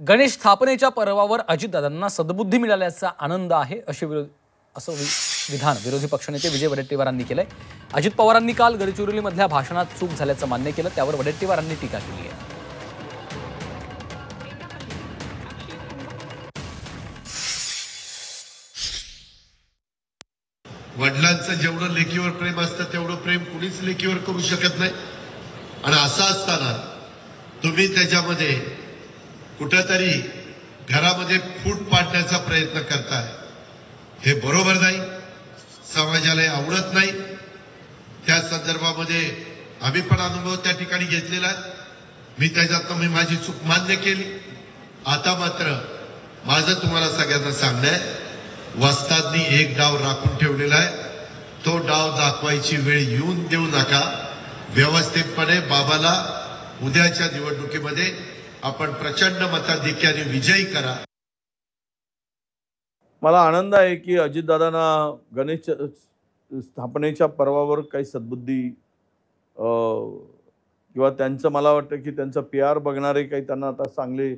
गणेश स्थापनेच्या पर्वावर अजितदादांना सद्बुद्धी मिळाल्याचा आनंद आहे असं विधान विरोधी पक्षनेते विजय वडेट्टीवारांनी केलंय। अजित पवारांनी काल गडचिरोलीमधल्या भाषणात चूक झाल्याचं मान्य केलं, त्यावर वडेट्टीवारांनी टीका केली आहे। वडिलांचं जेवढं लेकीवर प्रेम असतं तेवढं प्रेम कुणीच लेकीवर करू शकत नाही। आणि असं असताना तुम्ही त्याच्यामध्ये कुठेतरी घरामध्ये फूट पाडण्याचा प्रयत्न करताय, हे बरोबर नाही, समाजाला आवडत नाही। त्या संदर्भामध्ये आम्ही पण अनुभव त्या ठिकाणी घेतलेला आहे। मी त्याच्यात माझी चूक मान्य केली। आता मात्र माझं तुम्हाला सगळ्यांना सांगणं आहे, वस्तादनी एक डाव राखून ठेवलेला आहे, तो डाव दाखवायची वेळ येऊन देऊ नका। व्यवस्थितपणे बाबाला उद्याच्या निवडणुकीमध्ये आपण प्रचंड मताधिक्याने विजयी करा। मला आनंद आहे की अजितदादांना गणेश स्थापनेच्या पर्वावर काही सद्बुद्धी किंवा त्यांचं, मला वाटतं की त्यांचं PR बघणारे काही त्यांना आता चांगले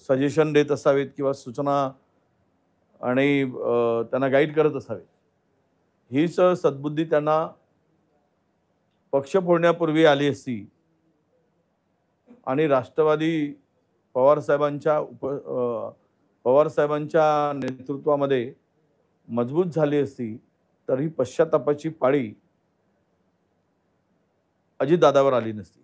सजेशन देत असावेत किंवा सूचना आणि त्यांना गाईड करत असावेत। हीच सद्बुद्धी त्यांना पक्ष फोडण्यापूर्वी आली असती आणि राष्ट्रवादी पवारसाहेबांच्या नेतृत्वामध्ये मजबूत झाली असती, तर ही पश्चातापाची पाळी अजितदादावर आली नसती।